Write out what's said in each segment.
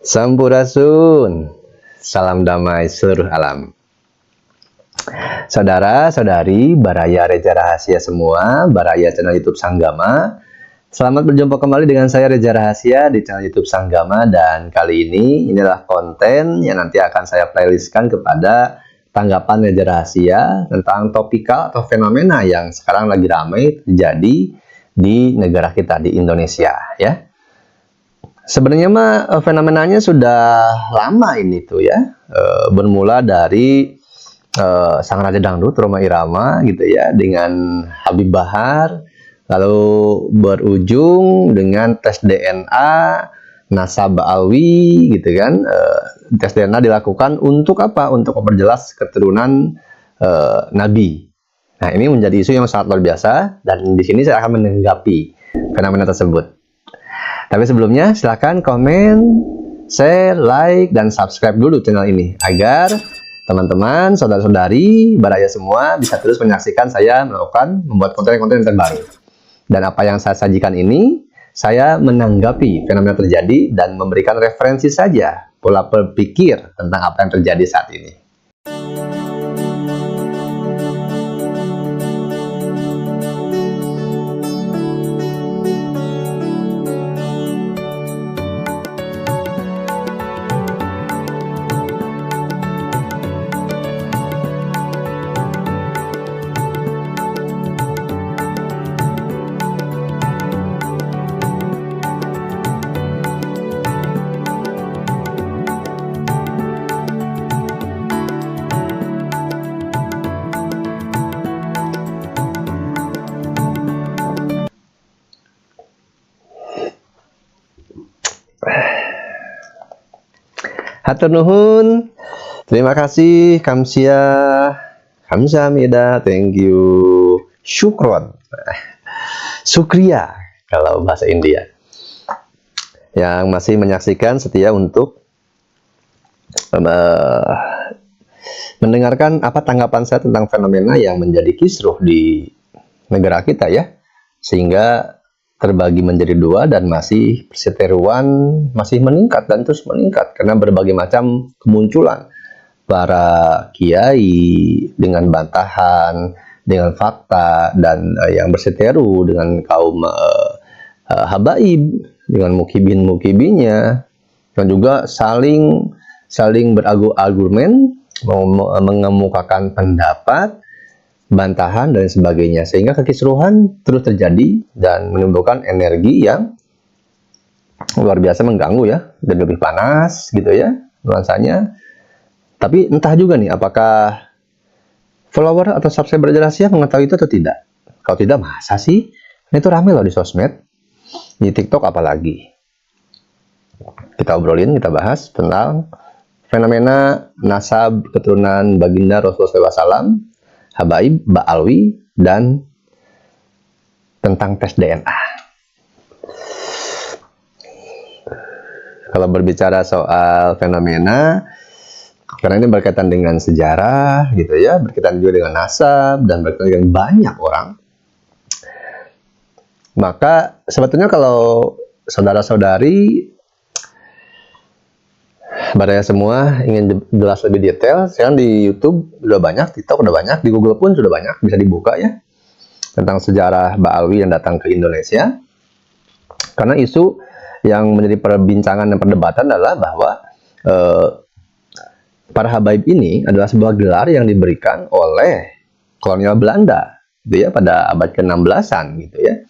Sampurasun, salam damai seluruh alam. Saudara-saudari, Baraya Reja Rahasia semua, Baraya channel YouTube Sanggama. Selamat berjumpa kembali dengan saya Reja Rahasia di channel YouTube Sanggama. Dan kali ini inilah konten yang nanti akan saya playlistkan kepada tanggapan Reja Rahasia tentang topikal atau fenomena yang sekarang lagi ramai terjadi di negara kita, di Indonesia ya. Sebenarnya mah fenomenanya sudah lama ini tuh ya, bermula dari sang Raja Dangdut Rhoma Irama gitu ya dengan Habib Bahar, lalu berujung dengan tes DNA nasab Alwi gitu kan. Tes DNA dilakukan untuk apa? Untuk memperjelas keturunan Nabi. Nah, ini menjadi isu yang sangat luar biasa dan di sini saya akan menanggapi fenomena tersebut. Tapi sebelumnya silahkan komen, share, like, dan subscribe dulu channel ini agar teman-teman, saudara-saudari, Baraya semua bisa terus menyaksikan saya membuat konten-konten terbaru. Dan apa yang saya sajikan ini, saya menanggapi fenomena terjadi dan memberikan referensi saja pola berpikir tentang apa yang terjadi saat ini. Hatur nuhun, terima kasih, kamsia, kamsahamnida, thank you, syukron, sukriya kalau bahasa India, yang masih menyaksikan setia untuk mendengarkan apa tanggapan saya tentang fenomena yang menjadi kisruh di negara kita ya, sehingga terbagi menjadi dua dan masih perseteruan masih meningkat dan terus meningkat karena berbagai macam kemunculan para kiai dengan bantahan, dengan fakta, dan yang berseteru dengan kaum habaib, dengan mukibin-mukibinnya, dan juga saling berargumen, mengemukakan pendapat, bantahan dan sebagainya, sehingga kekisruhan terus terjadi dan menimbulkan energi yang luar biasa mengganggu ya, dan lebih panas gitu ya nuansanya. Tapi entah juga nih apakah follower atau subscriber Rahasia mengetahui itu atau tidak. Kalau tidak, masa sih? Ini tuh rame loh di sosmed, di TikTok apalagi. Kita obrolin, kita bahas tentang fenomena nasab keturunan baginda Rasulullah SAW, habaib, Ba'alwi, dan tentang tes DNA. Kalau berbicara soal fenomena, karena ini berkaitan dengan sejarah gitu ya, berkaitan juga dengan nasab, dan berkaitan dengan banyak orang, maka sebetulnya kalau saudara-saudari Baraya semua ingin jelas lebih detail, sekarang di YouTube sudah banyak, TikTok sudah banyak, di Google pun sudah banyak, bisa dibuka ya, tentang sejarah Ba'alwi yang datang ke Indonesia. Karena isu yang menjadi perbincangan dan perdebatan adalah bahwa para habaib ini adalah sebuah gelar yang diberikan oleh kolonial Belanda gitu ya, pada abad ke-16an gitu ya,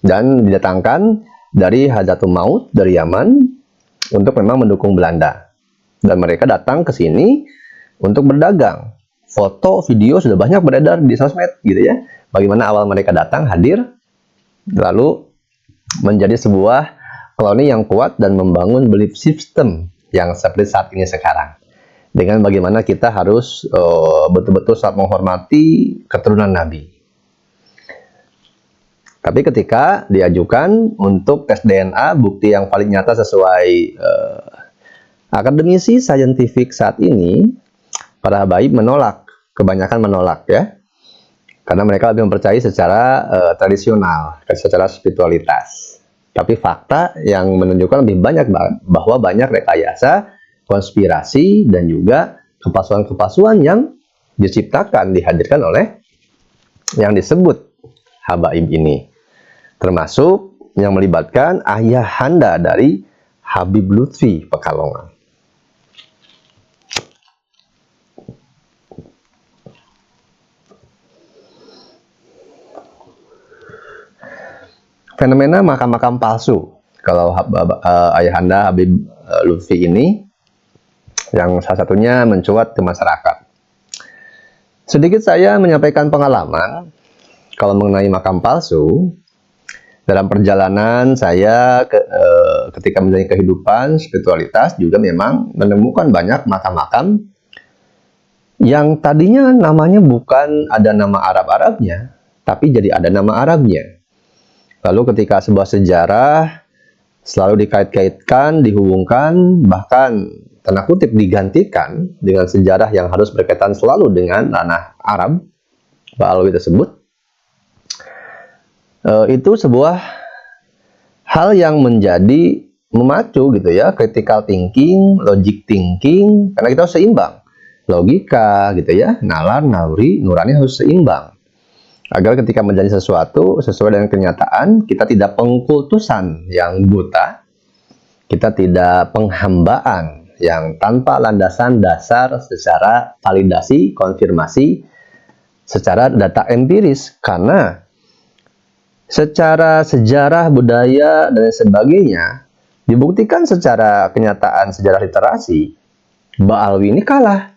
dan didatangkan dari Hadratul Maut dari Yaman untuk memang mendukung Belanda. Dan mereka datang ke sini untuk berdagang. Foto, video sudah banyak beredar di sosmed gitu ya. Bagaimana awal mereka datang, hadir, lalu menjadi sebuah koloni yang kuat dan membangun belief system yang seperti saat ini sekarang. Dengan bagaimana kita harus betul-betul saat menghormati keturunan Nabi. Tapi ketika diajukan untuk tes DNA, bukti yang paling nyata sesuai akademisi saintifik saat ini, para habaib menolak, kebanyakan menolak ya, karena mereka lebih mempercayai secara tradisional, secara spiritualitas. Tapi fakta yang menunjukkan lebih banyak bahwa banyak rekayasa, konspirasi, dan juga kepalsuan-kepalsuan yang diciptakan, dihadirkan oleh yang disebut habaib ini. Termasuk yang melibatkan ayahanda dari Habib Lutfi Pekalongan. Fenomena makam-makam palsu. Kalau ayahanda Habib Lutfi ini, yang salah satunya mencuat ke masyarakat. Sedikit saya menyampaikan pengalaman kalau mengenai makam palsu. Dalam perjalanan saya ketika menjalani kehidupan spiritualitas juga memang menemukan banyak makam-makam yang tadinya namanya bukan ada nama Arab-Arabnya, tapi jadi ada nama Arabnya. Lalu ketika sebuah sejarah selalu dikait-kaitkan, dihubungkan, bahkan tanda kutip digantikan dengan sejarah yang harus berkaitan selalu dengan ranah Arab, Ba'alawi tersebut, itu sebuah hal yang menjadi memacu gitu ya, critical thinking, logic thinking, karena kita harus seimbang. Logika gitu ya, nalar, naluri, nurani harus seimbang. Agar ketika menjalani sesuatu sesuai dengan kenyataan, kita tidak pengkultusan yang buta, kita tidak penghambaan yang tanpa landasan dasar secara validasi, konfirmasi, secara data empiris. Karena secara sejarah, budaya, dan sebagainya, dibuktikan secara kenyataan sejarah literasi, Ba'alawi ini kalah.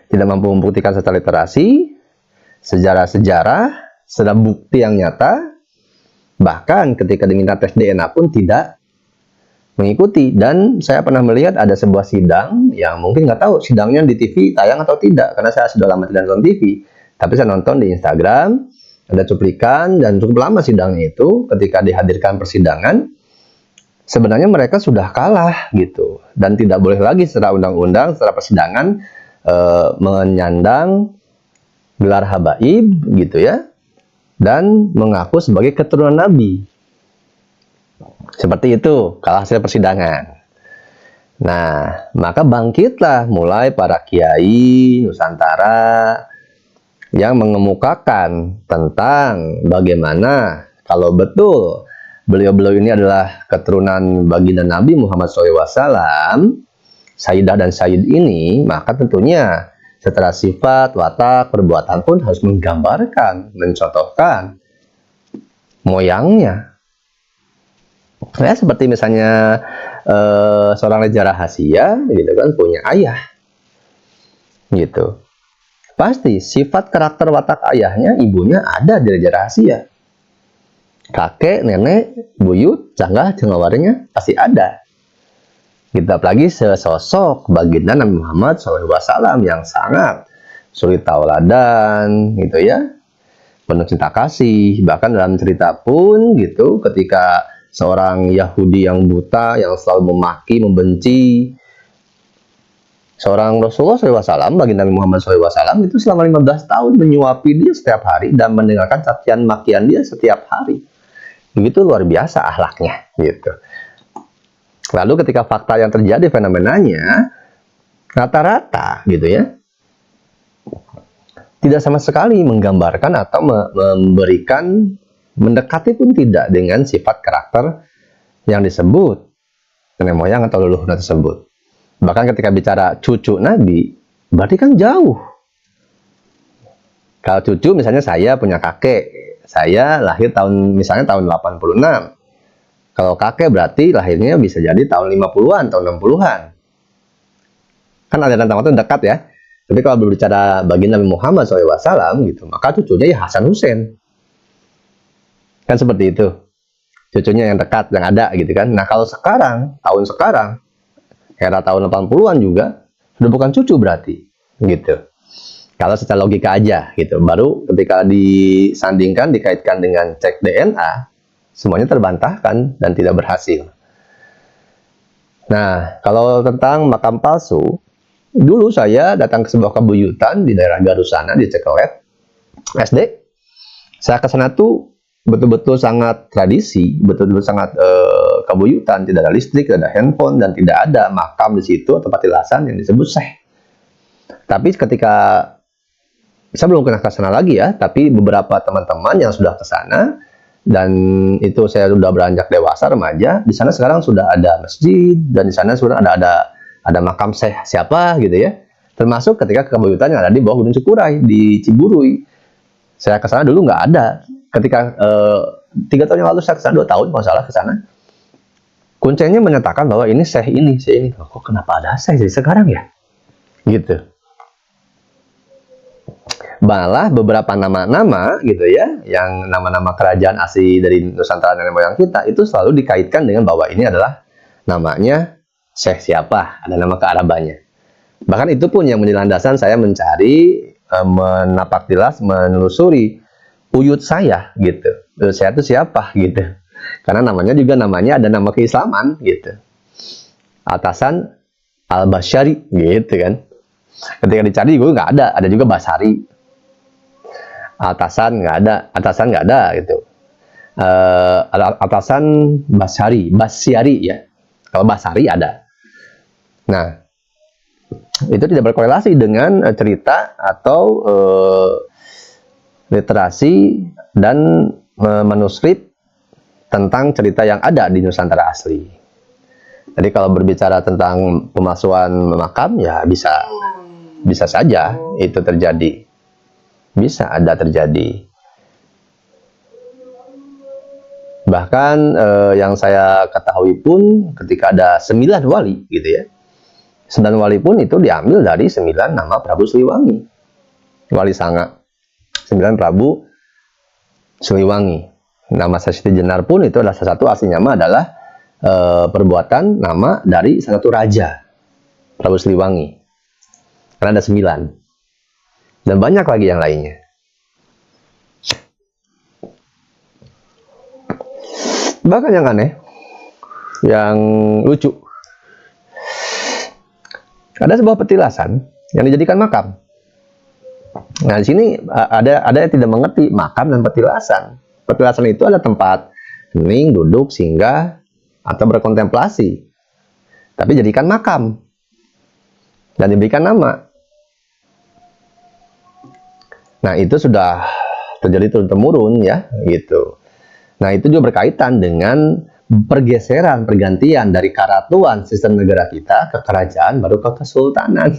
Tidak mampu membuktikan secara literasi, sejarah-sejarah, sudah bukti yang nyata, bahkan ketika diminta tes DNA pun tidak mengikuti. Dan saya pernah melihat ada sebuah sidang yang mungkin nggak tahu sidangnya di TV tayang atau tidak, karena saya sudah lama tidak nonton TV, tapi saya nonton di Instagram, ada cuplikan, dan cukup lama sidangnya itu. Ketika dihadirkan persidangan, sebenarnya mereka sudah kalah gitu, dan tidak boleh lagi secara undang-undang, secara persidangan menyandang gelar habaib gitu ya, dan mengaku sebagai keturunan Nabi. Seperti itu kalau hasil persidangan. Nah, maka bangkitlah mulai para kiai Nusantara yang mengemukakan tentang bagaimana kalau betul beliau-beliau ini adalah keturunan baginda Nabi Muhammad SAW, Sayyidah dan Sayyid ini, maka tentunya secara sifat, watak, perbuatan pun harus menggambarkan, mencontohkan moyangnya. Ya, seperti misalnya seorang Reza Rahasia, gitu kan, punya ayah, gitu. Pasti sifat karakter watak ayahnya, ibunya ada di Reza Rahasia. Kakek, nenek, buyut, canggah, cengawarnya pasti ada. Gitu, apalagi sesosok baginda Nabi Muhammad SAW yang sangat sulit tauladan, gitu ya, penuh cinta kasih. Bahkan dalam cerita pun gitu, ketika seorang Yahudi yang buta, yang selalu memaki, membenci seorang Rasulullah SAW, baginda Nabi Muhammad SAW, itu selama 15 tahun menyuapi dia setiap hari dan mendengarkan cacian makian dia setiap hari. Begitu luar biasa akhlaknya, gitu. Lalu ketika fakta yang terjadi fenomenanya, rata-rata gitu ya, tidak sama sekali menggambarkan atau memberikan, mendekati pun tidak dengan sifat karakter yang disebut nenek moyang atau leluhur tersebut. Bahkan ketika bicara cucu Nabi, berarti kan jauh. Kalau cucu, misalnya saya punya kakek, saya lahir misalnya tahun 86. Kalau kakek berarti lahirnya bisa jadi tahun 50-an, tahun 60-an. Kan aliran tahun itu dekat ya. Tapi kalau berbicara baginda Nabi Muhammad SAW gitu, maka cucunya ya Hasan Hussein. Kan seperti itu. Cucunya yang dekat, yang ada gitu kan. Nah kalau sekarang, tahun sekarang, era tahun 80-an juga, sudah bukan cucu berarti. Gitu. Kalau secara logika aja gitu. Baru ketika disandingkan, dikaitkan dengan cek DNA, semuanya terbantahkan dan tidak berhasil. Nah, kalau tentang makam palsu, dulu saya datang ke sebuah kebuyutan di daerah Garut sana, di Cekelet, SD. Saya ke sana tuh betul-betul sangat tradisi, betul-betul sangat kebuyutan, tidak ada listrik, tidak ada handphone, dan tidak ada makam di situ atau patilasan yang disebut syekh. Tapi ketika saya belum pernah ke sana lagi ya, tapi beberapa teman-teman yang sudah ke sana, dan itu saya sudah beranjak dewasa remaja, di sana sekarang sudah ada masjid, dan di sana sudah ada makam syekh siapa gitu ya, termasuk ketika kebuyutan yang ada di bawah Gunung Cikuray di Ciburui. Saya ke sana dulu nggak ada. Ketika 3 tahun yang lalu saya ke sana, 2 tahun kalau salah ke sana, kuncinya menyatakan bahwa ini syekh ini. Kok kenapa ada syekh sekarang ya? Gitu. Malah beberapa nama-nama gitu ya, yang nama-nama kerajaan asli dari Nusantara nenek moyang kita itu selalu dikaitkan dengan bahwa ini adalah namanya syekh siapa, ada nama kearabannya. Bahkan itu pun yang menjadi landasan saya mencari, menapak tilas, menelusuri uyut saya gitu. Uyut saya itu siapa gitu. Karena namanya ada nama keislaman gitu. Atasan Al-Basyari gitu kan. Ketika dicari gue nggak ada juga Basari. Atasan nggak ada gitu. Atasan Basyari ya. Kalau Basari ada. Nah, itu tidak berkorelasi dengan cerita atau literasi dan manuskrip tentang cerita yang ada di Nusantara asli. Jadi kalau berbicara tentang pemalsuan makam ya bisa saja itu terjadi, bisa ada terjadi. Bahkan yang saya ketahui pun ketika ada 9 wali gitu ya, 9 wali pun itu diambil dari 9 nama Prabu Siliwangi, Wali Sanga, 9 Prabu Siliwangi. Nama Sasti Jenar pun itu adalah salah satu asli nama adalah perbuatan nama dari salah satu raja Prabu Siliwangi. Karena ada 9. Dan banyak lagi yang lainnya. Bahkan yang aneh, yang lucu, ada sebuah petilasan yang dijadikan makam. Nah, di sini ada yang tidak mengerti makam dan petilasan. Petilasan itu adalah tempat hening, duduk, singgah, atau berkontemplasi. Tapi jadikan makam dan diberikan nama. Nah, itu sudah terjadi turun-temurun ya, gitu. Nah, itu juga berkaitan dengan pergantian dari karatuan sistem negara kita ke kerajaan baru ke kesultanan.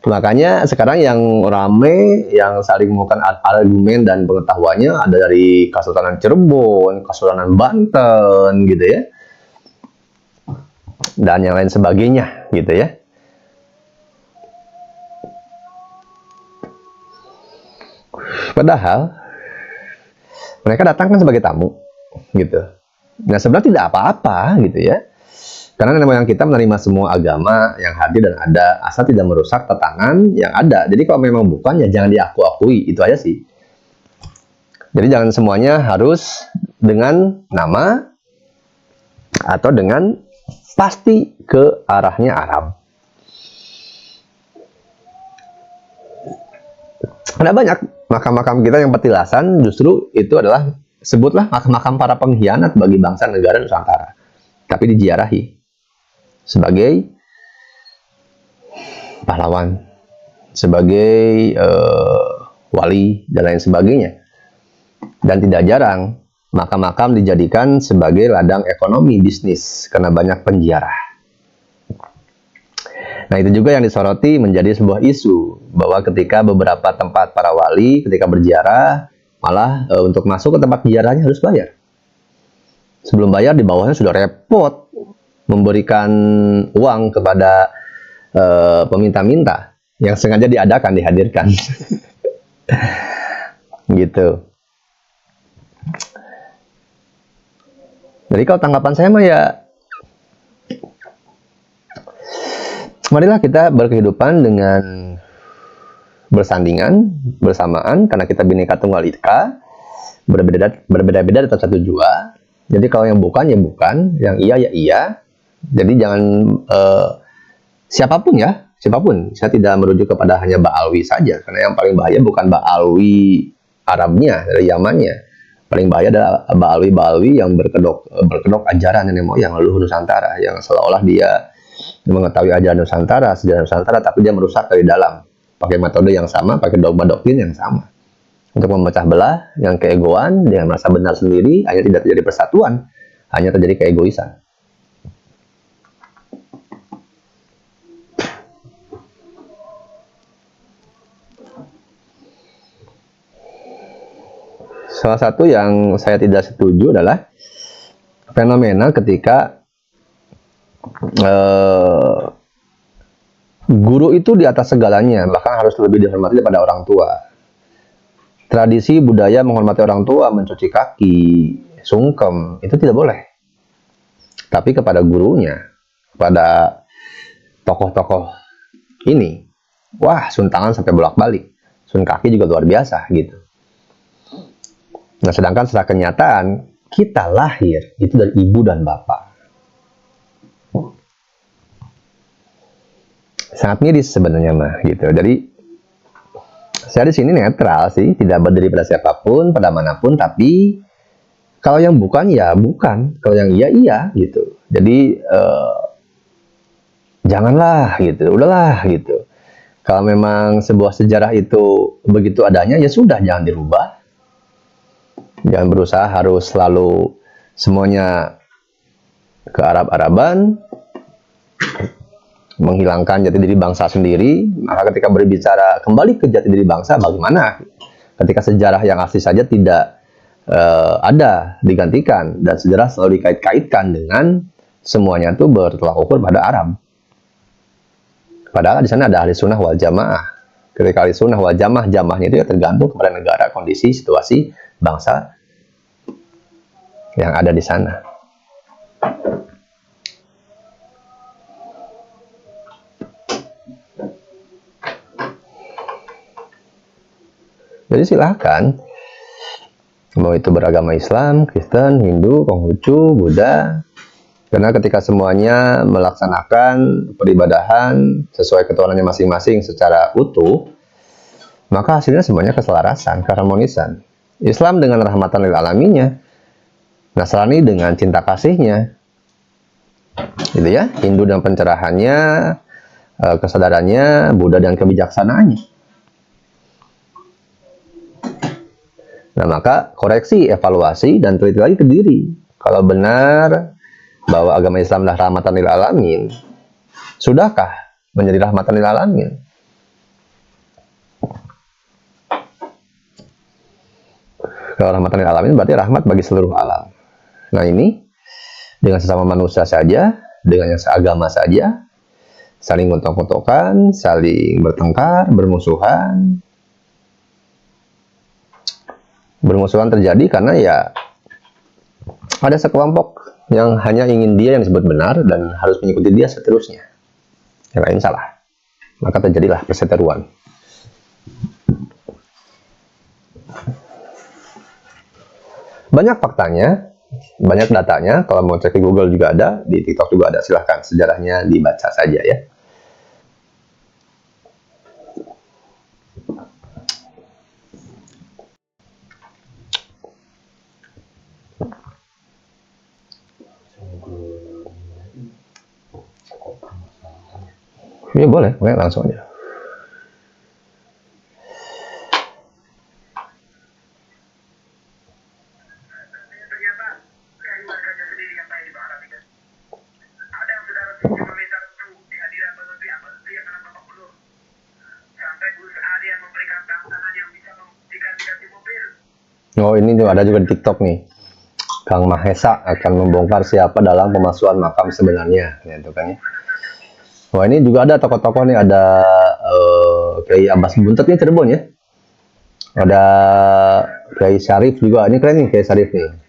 Makanya sekarang yang rame, yang saling menggunakan argumen dan pengetahuannya ada dari Kesultanan Cirebon, Kesultanan Banten gitu ya, dan yang lain sebagainya gitu ya. Padahal mereka datang kan sebagai tamu gitu. Nah, sebenarnya tidak apa-apa gitu ya. Karena nenek moyang kita menerima semua agama yang hadir dan ada, asal tidak merusak tatanan yang ada. Jadi kalau memang bukan ya jangan diaku-akui, itu aja sih. Jadi jangan semuanya harus dengan nama atau dengan pasti ke arahnya Arab. Ada banyak makam-makam kita yang petilasan justru itu adalah, sebutlah makam-makam para pengkhianat bagi bangsa negara Nusantara. Tapi diziarahi sebagai pahlawan, sebagai wali, dan lain sebagainya. Dan tidak jarang makam-makam dijadikan sebagai ladang ekonomi bisnis karena banyak penziarah. Nah, itu juga yang disoroti menjadi sebuah isu bahwa ketika beberapa tempat para wali ketika berziarah malah untuk masuk ke tempat ziarahnya harus bayar. Sebelum bayar di bawahnya sudah repot memberikan uang kepada peminta-minta yang sengaja dihadirkan. Gitu. Jadi kalau tanggapan saya mah ya, marilah kita berkehidupan dengan bersandingan, bersamaan, karena kita Bhinneka Tunggal Ika, berbeda-beda tetap satu jua. Jadi kalau yang bukan ya bukan, yang iya ya iya. Jadi jangan siapapun, saya tidak merujuk kepada hanya Ba'alwi saja, karena yang paling bahaya bukan Ba'alwi Arabnya dari Yamannya, Paling bahaya adalah baalwi-baalwi yang berkedok ajaran nenek moyang leluhur Nusantara, yang seolah-olah dia mengetahui ajaran Nusantara, sejarah Nusantara, tapi dia merusak dari dalam. Pakai metode yang sama, pakai dogma doktrin yang sama. Untuk memecah belah, yang keegoan, dengan merasa benar sendiri, hanya tidak terjadi persatuan, hanya terjadi keegoisan. Salah satu yang saya tidak setuju adalah fenomena ketika guru itu di atas segalanya, bahkan harus lebih dihormati daripada orang tua. Tradisi budaya menghormati orang tua, mencuci kaki, sungkem, itu tidak boleh. Tapi kepada gurunya, pada tokoh-tokoh ini, wah, sun tangan sampai bolak-balik, sun kaki juga luar biasa gitu. Nah, sedangkan secara kenyataan, kita lahir itu dari ibu dan bapak. Sangat miris sebenarnya mah gitu. Jadi saya di sini netral sih, tidak berdiri pada siapapun, pada manapun, tapi kalau yang bukan ya bukan, kalau yang iya iya gitu. Jadi janganlah gitu, udahlah gitu. Kalau memang sebuah sejarah itu begitu adanya, ya sudah, jangan dirubah. Jangan berusaha harus selalu semuanya ke Arab-Araban, menghilangkan jati diri bangsa sendiri. Maka ketika berbicara kembali ke jati diri bangsa, bagaimana? Ketika sejarah yang asli saja tidak ada, digantikan, dan sejarah selalu dikait-kaitkan dengan semuanya itu bertolak ukur pada Arab. Padahal di sana ada ahli sunnah wal jamaah. Ketika ahli sunnah wal jamaah, jamaahnya itu ya tergantung kepada negara, kondisi, situasi, bangsa yang ada di sana. Jadi silahkan, mau itu beragama Islam, Kristen, Hindu, Konghucu, Buddha, karena ketika semuanya melaksanakan peribadahan sesuai ketuhanannya masing-masing secara utuh, maka hasilnya semuanya keselarasan, keharmonisan. Islam dengan rahmatan lil alaminnya, Nasrani dengan cinta kasihnya, gitu ya. Hindu dengan pencerahannya, kesadarannya, Buddha dengan kebijaksanaannya. Nah, maka koreksi, evaluasi, dan teliti lagi ke diri. Kalau benar bahwa agama Islam adalah rahmatan lil alamin, sudahkah menjadi rahmatan lil alamin? Kalau rahmatan lil alamin berarti rahmat bagi seluruh alam. Nah, ini dengan sesama manusia saja, dengan yang seagama saja, saling gontok-gontokan, saling bertengkar, bermusuhan. Bermusuhan terjadi karena ya ada sekelompok yang hanya ingin dia yang disebut benar dan harus mengikuti dia seterusnya. Yang lain salah. Maka terjadilah perseteruan. Banyak faktanya, banyak datanya. Kalau mau cek di Google juga ada, di TikTok juga ada. Silahkan, sejarahnya dibaca saja ya. Ya boleh, langsung aja. Oh, ini juga ada juga di TikTok nih. Kang Mahesa akan membongkar siapa dalam pemalsuan makam sebenarnya, gitu kan ya. Wah, ini juga ada tokoh-tokoh nih, ada Kiai Abbas Buntet nih, Cirebon ya. Ada Kiai Syarif juga, ini keren nih Kiai Syarif nih.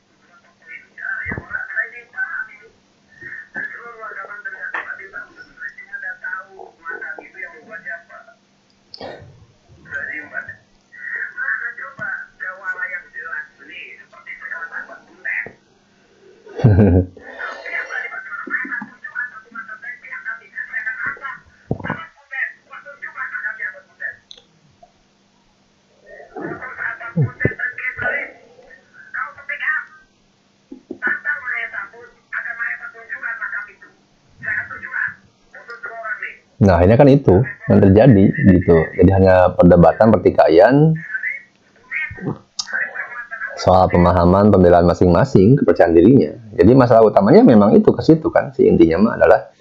Nah, ini kan itu yang terjadi gitu. Jadi hanya perdebatan, pertikaian soal pemahaman, pembelaan masing-masing, kepercayaan dirinya. Jadi masalah utamanya memang itu ke situ kan. Si intinya mah adalah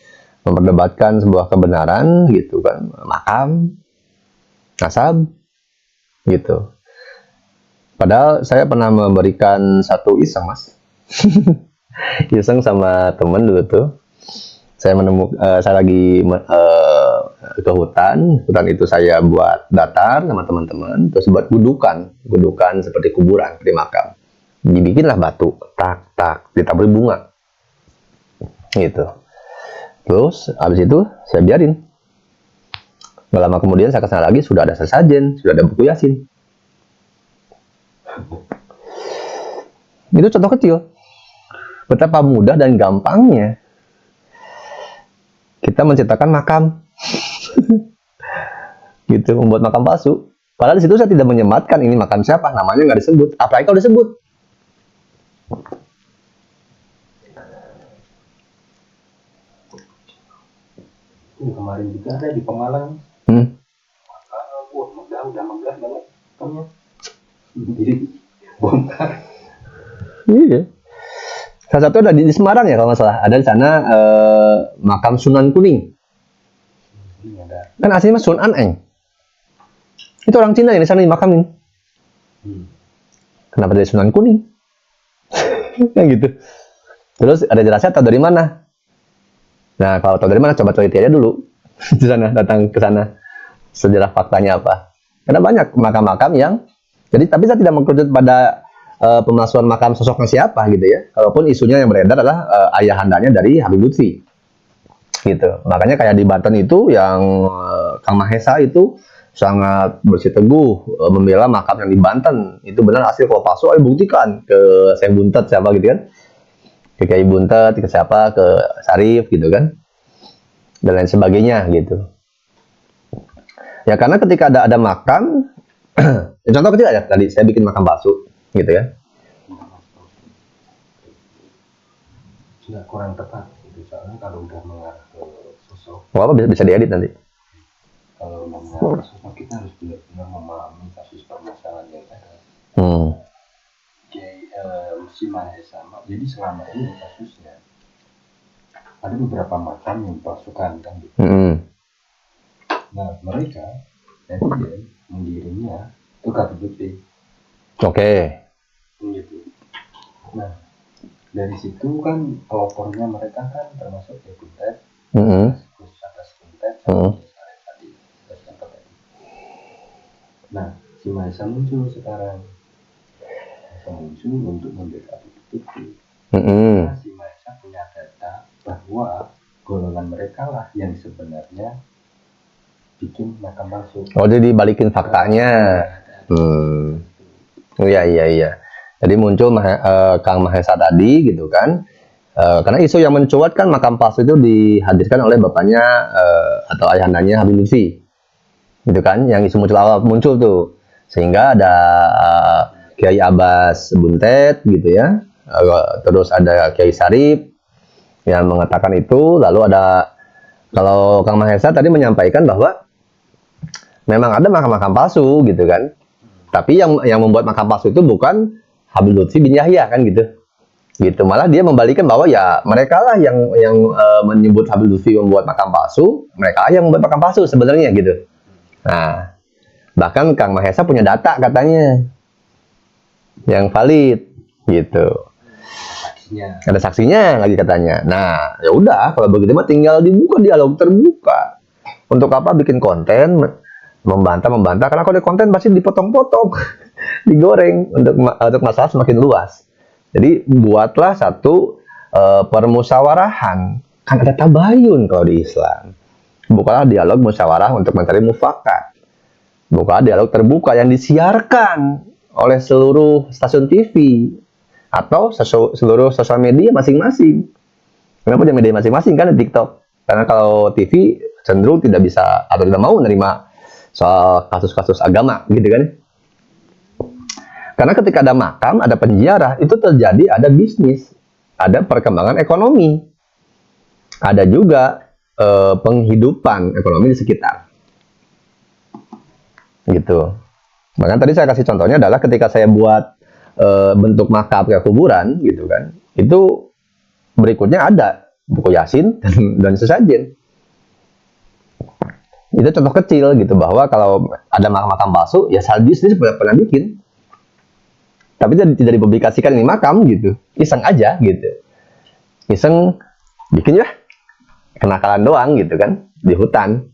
memperdebatkan sebuah kebenaran gitu kan, makam, nasab gitu. Padahal saya pernah memberikan satu iseng, Mas. Iseng sama temen dulu tuh. Saya lagi ke hutan itu saya buat datar sama teman-teman, terus buat gudukan seperti kuburan, seperti makam. Dibikinlah batu, tak, ditaburi bunga, gitu. Terus habis itu saya biarin. Gak lama kemudian saya kesana lagi, sudah ada sesajen, sudah ada buku Yasin. Itu contoh kecil. Betapa mudah dan gampangnya kita menciptakan makam. Gitu, membuat makam palsu. Padahal di situ saya tidak menyematkan ini makam siapa, namanya nggak disebut. Apalagi kalau disebut. Ini kemarin juga ada di Pemalang. Udah megah banget makamnya. Jadi bongkar. Iya. Salah satu ada di Semarang ya kalau nggak salah. Ada di sana makam Sunan Kuning. Kan aslinya Sunan Eng. Itu orang Cina yang di sana dimakamin. Kenapa dari Sunan Kuning? Kan gitu. Terus ada jelasnya tahu dari mana? Nah, kalau tahu dari mana coba teliti aja dulu. Di sana, datang ke sana. Sejarah faktanya apa? Karena banyak makam-makam yang jadi, tapi saya tidak mengkerucut pada pemalsuan makam sosoknya siapa gitu ya. Kalaupun isunya yang beredar adalah ayahandanya dari Habib Lutfi. Gitu. Makanya kayak di Banten itu yang Kang Mahesa itu sangat bersiteguh membela makam yang di Banten. Itu benar asli, kalau palsu ayo buktikan ke Syekh Buntet siapa gitu kan. Ke Kiai Buntet, ke siapa, ke Sarif gitu kan. Dan lain sebagainya gitu. Ya karena ketika ada makam contoh kecil aja tadi saya bikin makam palsu gitu ya. Nggak kurang tepat gitu, soalnya kalau udah mengarah ke sosok. Apa bisa diedit nanti. Kalau mengarah ke sosok kita harus benar-benar memahami kasus permasalahan yang ada. Si Mahesa, jadi selama ini kasusnya ada beberapa makam yang dipalsukan kan gitu. Nah mereka netizen mengirimnya ke KTP. Oke. Gitu. Nah dari situ kan pelopornya mereka kan termasuk ya Buntet, khusus atas Buntet, tadi. Nah si Mahesa muncul sekarang, muncul untuk membela itu. Nah si Mahesa punya data bahwa golongan mereka lah yang sebenarnya bikin makam palsu. Oh, jadi balikin faktanya. Iya. Jadi muncul Kang Mahesa tadi gitu kan. Karena isu yang mencuat kan makam palsu itu dihadirkan oleh bapaknya atau ayahandanya Habib Lutfi. Gitu kan, yang isu muncul tuh. Sehingga ada Kiai Abbas Buntet gitu ya. Terus ada Kiai Sarif yang mengatakan itu, lalu ada kalau Kang Mahesa tadi menyampaikan bahwa memang ada makam-makam palsu gitu kan. Tapi yang membuat makam palsu itu bukan Habib Lutfi bin Yahya kan gitu. Gitu. Malah dia membalikan bahwa ya mereka lah yang menyebut Habib Lutfi membuat makam palsu, mereka yang membuat makam palsu sebenarnya gitu. Nah, bahkan Kang Mahesa punya data katanya yang valid gitu. Ada saksinya lagi katanya. Nah, ya udah kalau begitu mah tinggal dibuka dialog terbuka. Untuk apa bikin konten membantah karena kalau di konten pasti dipotong-potong, digoreng untuk masalah semakin luas. Jadi buatlah satu permusawarahan. Kan ada tabayun kalau di Islam. Bukalah dialog musyawarah untuk mencari mufakat. Buka dialog terbuka yang disiarkan oleh seluruh stasiun TV atau seluruh sosial media masing-masing. Kenapa di media masing-masing kan di TikTok? Karena kalau TV cenderung tidak bisa atau tidak mau menerima soal kasus-kasus agama gitu kan. Karena ketika ada makam, ada penjara, itu terjadi ada bisnis, ada perkembangan ekonomi. Ada juga penghidupan ekonomi di sekitar. Gitu. Makanya tadi saya kasih contohnya adalah ketika saya buat bentuk makam kayak kuburan gitu kan, itu berikutnya ada buku Yasin dan sesajen. Itu contoh kecil gitu, bahwa kalau ada makam palsu ya Saldi sendiri pernah bikin, tapi tidak dipublikasikan ini makam gitu, iseng aja gitu, iseng bikin ya, kenakalan doang gitu kan di hutan.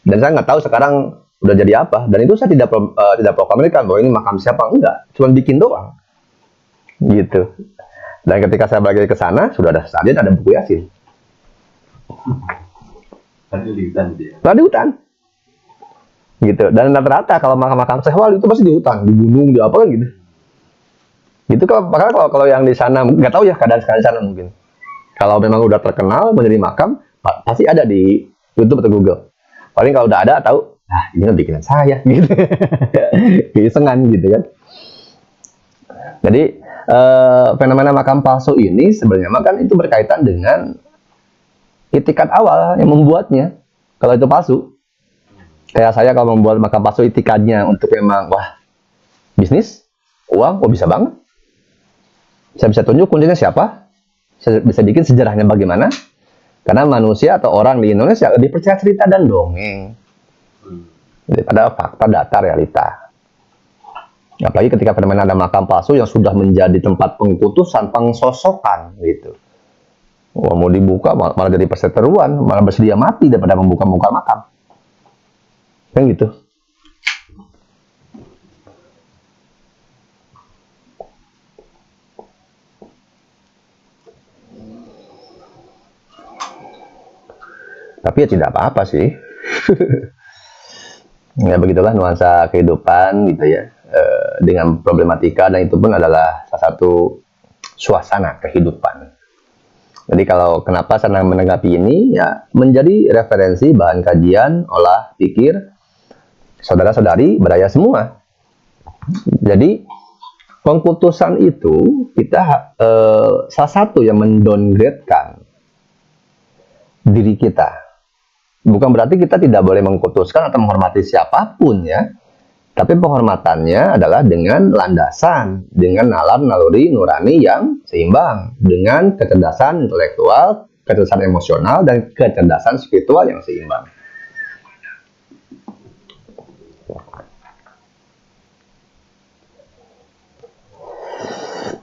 Dan saya nggak tahu sekarang udah jadi apa, dan itu saya tidak proklamirkan bahwa ini makam siapa, enggak, cuma bikin doang gitu. Dan ketika saya balik ke sana sudah ada sesajen, ada buku Yasin. Tadi di hutan dia. Nah, di hutan gitu. Dan rata-rata kalau makam-makam sehwal itu pasti di hutan, di gunung, di apa kan gitu. Itu kalau yang di sana nggak tahu ya keadaan sekarang di sana mungkin. Kalau memang udah terkenal menjadi makam, pasti ada di YouTube atau Google. Paling kalau udah ada tahu, nah ini bikinan saya gitu. Keisengan gitu kan. Jadi fenomena makam palsu ini sebenarnya kan itu berkaitan dengan itikat awal yang membuatnya. Kalau itu palsu, kayak saya kalau membuat makam palsu, itikadnya untuk memang wah bisnis, uang, bisa banget. Saya bisa tunjuk kuncinya siapa, saya bisa bikin sejarahnya bagaimana. Karena manusia atau orang di Indonesia lebih percaya cerita dan dongeng daripada fakta, data, realita. Apalagi ketika fenomena ada makam palsu yang sudah menjadi tempat pengkultusan, pengsosokan gitu. Wah, mau dibuka malah jadi perseteruan, malah bersedia mati daripada membuka makam. Kan gitu. Tapi ya tidak apa-apa sih. Ya begitulah nuansa kehidupan gitu ya. Dengan problematika, dan itu pun adalah salah satu suasana kehidupan. Jadi kalau kenapa saya menanggapi ini, ya menjadi referensi bahan kajian, olah pikir saudara-saudari beraya semua. Jadi pengkultusan itu kita salah satu yang mendowngrade-kan diri kita. Bukan berarti kita tidak boleh mengkultuskan atau menghormati siapapun ya. Tapi penghormatannya adalah dengan landasan, dengan nalar naluri nurani yang seimbang, dengan kecerdasan intelektual, kecerdasan emosional, dan kecerdasan spiritual yang seimbang.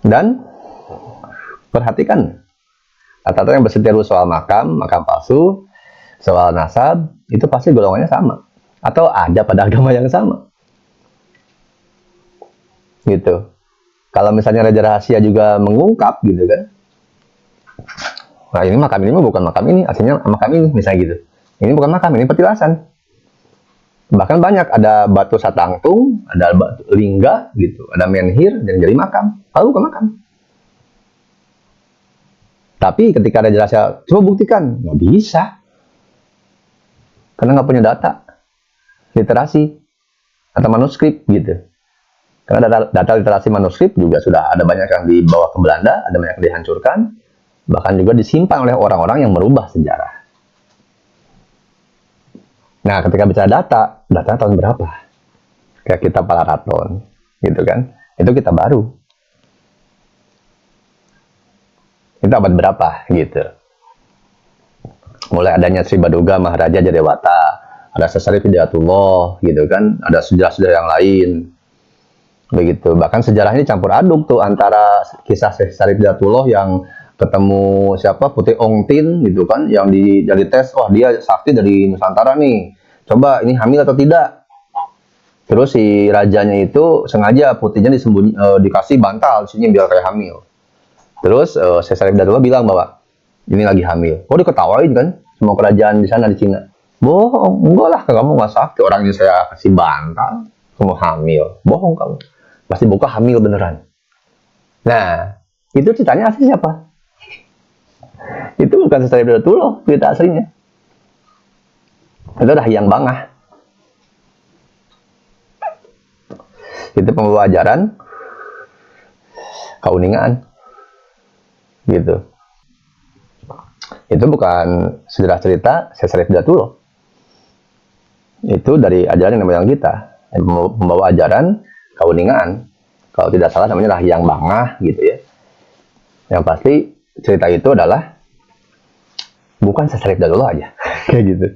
Dan perhatikan, rata-rata yang berseteru soal makam palsu, soal nasab, itu pasti golongannya sama. Atau ada pada agama yang sama. Gitu. Kalau misalnya Raja Rahasia juga mengungkap gitu kan, nah ini makam ini bukan makam ini, aslinya makam ini misalnya gitu. Ini bukan makam, ini petilasan. Bahkan banyak, ada batu satangtung, ada batu lingga gitu, ada menhir dan jadi makam. Kalau bukan makam. Tapi ketika Raja Rahasia coba buktikan, nggak bisa, karena nggak punya data, literasi atau manuskrip gitu. Karena data literasi manuskrip juga sudah ada banyak yang dibawa ke Belanda, ada banyak yang dihancurkan, bahkan juga disimpan oleh orang-orang yang merubah sejarah. Nah, ketika bicara data tahun berapa? Kayak kita Palaraton, gitu kan? Itu kita baru. Itu abad berapa, gitu. Mulai adanya Sri Baduga Maharaja Jadewata, ada Sesarif Hidayatullah, gitu kan? Ada sejarah-sejarah yang lain. Begitu. Bahkan sejarah ini campur aduk tuh antara kisah Sarif Hidayatullah yang ketemu siapa Putih Ongtin gitu kan, yang jadi tes, wah dia sakti dari Nusantara nih, coba ini hamil atau tidak. Terus si rajanya itu sengaja putihnya dikasih bantal di sini biar kayak hamil. Terus Sarif Hidayatullah bilang bahwa ini lagi hamil. Oh diketawain kan semua kerajaan di sana di Cina. Bohong, enggak lah, kamu nggak sakti, orang ini saya kasih bantal, kamu hamil, bohong kamu. Pasti buka hamil beneran. Nah, itu ceritanya asli siapa? Itu bukan Sarif Hidayatullah, cerita aslinya. Itu dah Hyang Bangah. Itu pembawa ajaran Kauningan. Gitu. Itu bukan sejarah cerita Caesar Hidayatullah. Itu dari ajaran yang namanya kita, yang membawa ajaran kauningan. Kalau tidak salah namanya Rahyang Bangah gitu ya. Yang pasti cerita itu adalah bukan Caesar Hidayatullah aja kayak gitu.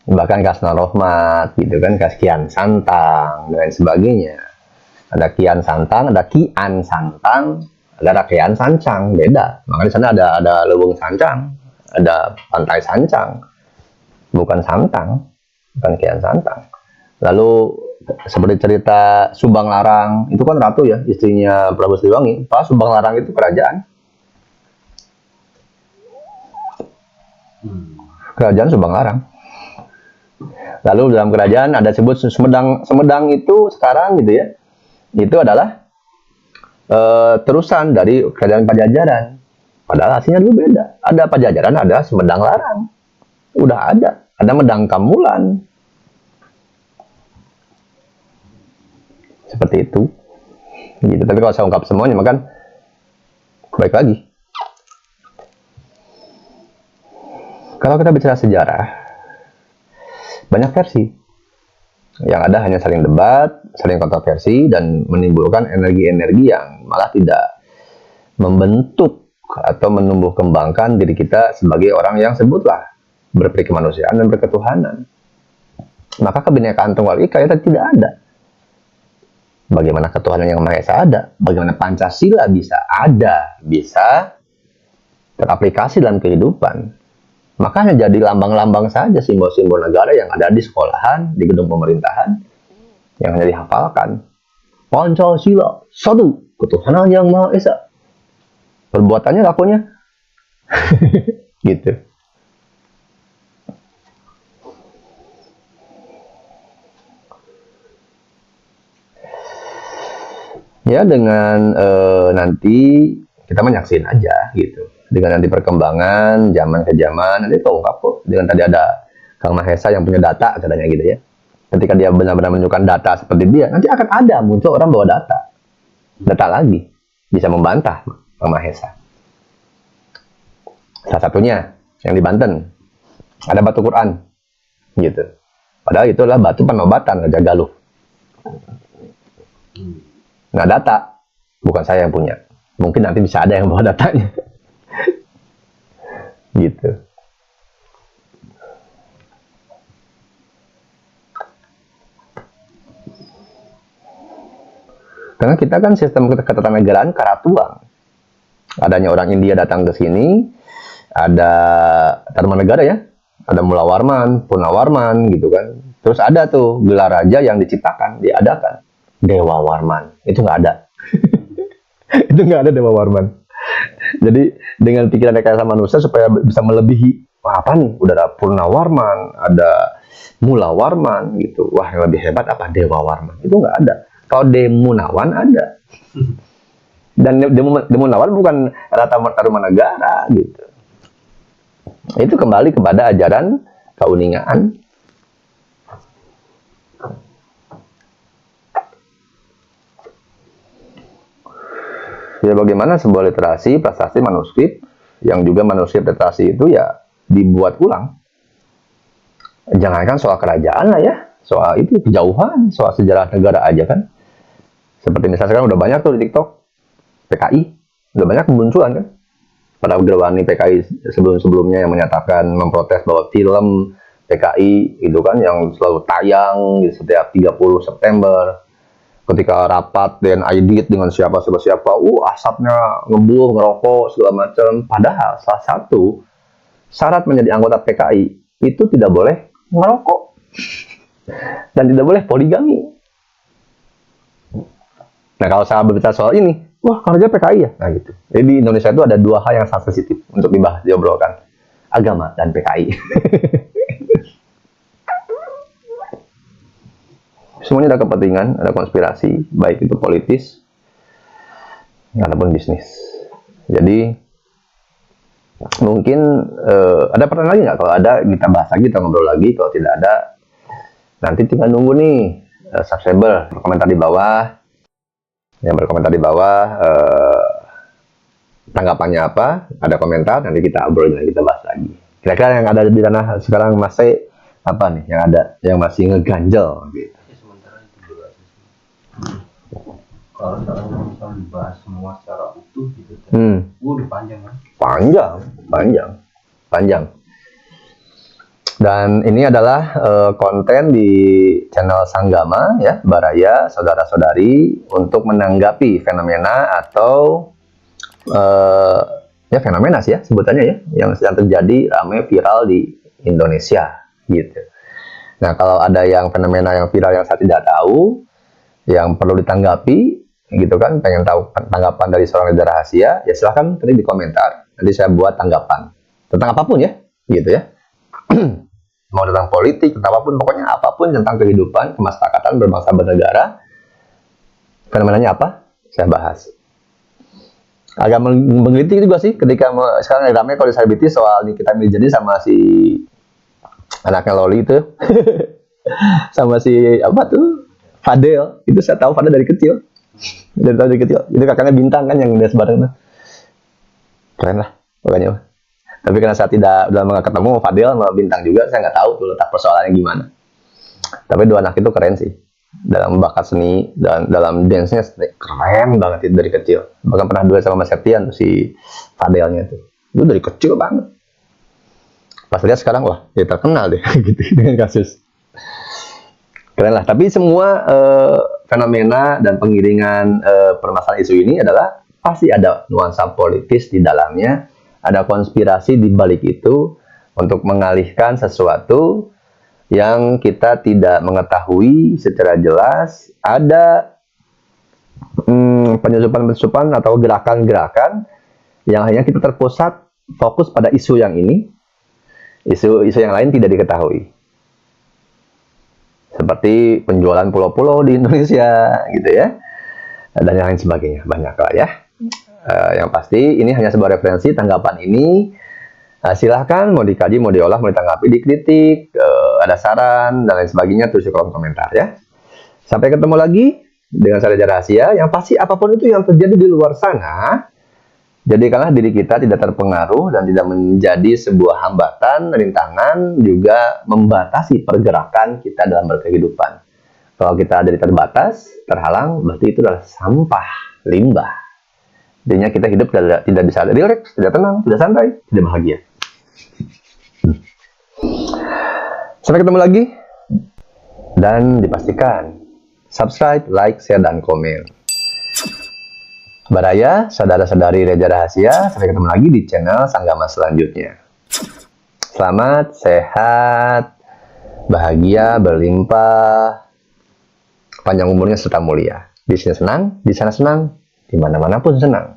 Bahkan Kasna Rohmat gitu kan, Kian Santang dan lain sebagainya. Ada Kian Santang, ada Kian Santang, ada Rakyat Sancang, beda. Makanya di sana ada Lubung Sancang, ada Pantai Sancang, bukan Santang, bukan Kian Santang. Lalu seperti cerita Subang Larang, itu kan ratu ya, istrinya Prabu Siliwangi. Pas Subang Larang itu kerajaan. Kerajaan Subang Larang. Lalu dalam kerajaan ada sebut Sumedang. Sumedang itu sekarang gitu ya, itu adalah terusan dari kerajaan Pajajaran. Padahal aslinya dulu beda. Ada Pajajaran, ada Sumedang Larang. Udah ada Medang Kamulan. Seperti itu. Gitu. Tapi kalau saya ungkap semuanya, maka baik lagi. Kalau kita bicara sejarah, banyak versi. Yang ada hanya saling debat, saling kontroversi, dan menimbulkan energi-energi yang malah tidak membentuk atau menumbuh kembangkan diri kita sebagai orang yang sebutlah berperi kemanusiaan dan berketuhanan. Maka kebinekaan Tunggal Ika itu tidak ada. Bagaimana ketuhanan yang Maha Esa ada? Bagaimana Pancasila bisa ada, bisa teraplikasi dalam kehidupan? Maka hanya jadi lambang-lambang saja, simbol-simbol negara yang ada di sekolahan, di gedung pemerintahan, yang hanya dihafalkan. Pancasila, satu, ketuhanan yang Maha Esa. Perbuatannya, lakunya, gitu. Ya dengan nanti kita menyaksikan aja gitu. Dengan nanti perkembangan zaman ke zaman, nanti terungkap kok. Dengan tadi ada Kang Mahesa yang punya data katanya gitu ya. Ketika dia benar-benar menunjukkan data seperti dia, nanti akan ada muncul orang bawa data lagi, bisa membantah Kang Mahesa. Salah satunya yang di Banten ada batu Quran, gitu. Padahal itu adalah batu penobatan Raja Galuh. Nah data bukan saya yang punya, mungkin nanti bisa ada yang bawa datanya. Gitu. Karena kita kan sistem ketatanegaraan karatuang. Adanya orang India datang ke sini, ada Tarumanegara ya, ada Mula Warman, Puna Warman gitu kan. Terus ada tuh gelar raja yang diciptakan, diadakan. Dewa Warman, itu nggak ada. Itu nggak ada Dewa Warman. Jadi dengan pikiran rekayasa manusia supaya bisa melebihi, wah apa nih, udah ada Purna Warman, ada Mula Warman gitu. Wah yang lebih hebat apa? Dewa Warman. Itu nggak ada. Kalau Demunawan ada. Dan Demunawan bukan Rata Tarumanegara gitu. Itu kembali kepada ajaran kauningan. Ya bagaimana sebuah literasi, prasasti, manuskrip, yang juga manuskrip literasi itu ya dibuat ulang. Jangankan soal kerajaan lah ya, soal itu kejauhan, soal sejarah negara aja kan. Seperti misalnya sekarang udah banyak tuh di TikTok, PKI, udah banyak kemunculan kan. Pada gerwani PKI sebelum-sebelumnya yang menyatakan memprotes bahwa film PKI itu kan yang selalu tayang di setiap 30 September. Ketika rapat dan audit dengan siapa, asapnya ngebul, ngerokok, segala macam. Padahal salah satu syarat menjadi anggota PKI itu tidak boleh ngerokok dan tidak boleh poligami. Nah kalau saya berbicara soal ini, wah kerja PKI ya, nah gitu. Jadi di Indonesia itu ada dua hal yang sangat sensitif untuk dibahas, diobrolkan, agama dan PKI. Semuanya ada kepentingan, ada konspirasi, baik itu politis ataupun bisnis. Jadi mungkin ada pertanyaan lagi nggak? Kalau ada kita bahas lagi, kita ngobrol lagi. Kalau tidak ada, nanti tinggal nunggu nih subscriber berkomentar di bawah. Yang berkomentar di bawah tanggapannya apa, ada komentar, nanti kita obrolin lagi, kita bahas lagi. Kira-kira yang ada di tanah sekarang masih apa nih yang ada yang masih ngeganjel gitu. Sementara itu dulu aja sih. Kalau misalnya dibahas semua secara utuh gitu kan. Udah panjang kan? Panjang. Dan ini adalah konten di channel Sanggama ya, Baraya, saudara-saudari, untuk menanggapi fenomena atau ya fenomena sih ya sebutannya ya, yang sedang terjadi ramai viral di Indonesia gitu. Nah, kalau ada yang fenomena yang viral yang saya tidak tahu, yang perlu ditanggapi gitu kan, pengen tahu tanggapan dari seorang Reza Rahasia, ya silahkan tadi di komentar, nanti saya buat tanggapan tentang apapun ya gitu ya. Mau tentang politik, tentang apapun, pokoknya apapun tentang kehidupan, kemasyarakatan, berbangsa bernegara, fenomenanya apa, saya bahas. Agak menggelitik juga sih ketika sekarang ramai kalau di selebritis soal Nikita Mirzani sama si anaknya Loli itu sama si apa tuh Fadel. Itu saya tahu Fadel dari kecil, itu kakaknya Bintang kan yang udah sebarang tuh, keren lah pokoknya. Tapi karena saya udah nggak ketemu Fadel sama Bintang juga, saya nggak tahu tuh letak persoalannya gimana. Tapi dua anak itu keren sih dalam bakat seni dan dalam dance-nya keren banget itu dari kecil. Bahkan pernah duet sama Mas Septian tuh, si Fadelnya tuh. Itu dari kecil banget. Pas lihat sekarang, wah dia terkenal deh gitu dengan kasus. Keren lah. Tapi semua fenomena dan pengiringan permasalahan isu ini adalah pasti ada nuansa politis di dalamnya. Ada konspirasi di balik itu untuk mengalihkan sesuatu yang kita tidak mengetahui secara jelas. Ada penyusupan atau gerakan-gerakan yang hanya kita terpusat fokus pada isu yang ini, isu yang lain tidak diketahui. Seperti penjualan pulau-pulau di Indonesia gitu ya, dan yang lain sebagainya, banyak lah ya. Yang pasti ini hanya sebuah referensi. Tanggapan ini silahkan mau dikaji, mau diolah, mau ditanggapi, dikritik, ada saran dan lain sebagainya, tulis di kolom komentar ya. Sampai ketemu lagi dengan saya Reza Rahasia. Yang pasti apapun itu yang terjadi di luar sana, jadikanlah diri kita tidak terpengaruh dan tidak menjadi sebuah hambatan, rintangan, juga membatasi pergerakan kita dalam berkehidupan. Kalau kita jadi terbatas, terhalang, berarti itu adalah sampah, limbah. Jadinya kita hidup tidak bisa rileks, tidak tenang, tidak santai, tidak bahagia. Sampai ketemu lagi. Dan dipastikan subscribe, like, share, dan komen. Baraya, saudara-saudari Reza Rahasia, sampai ketemu lagi di channel Sanggama selanjutnya. Selamat, sehat, bahagia, berlimpah, panjang umurnya serta mulia. Di sini senang, di sana senang, di mana-mana pun senang.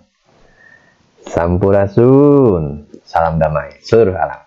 Sampurasun, salam damai, seluruh alam.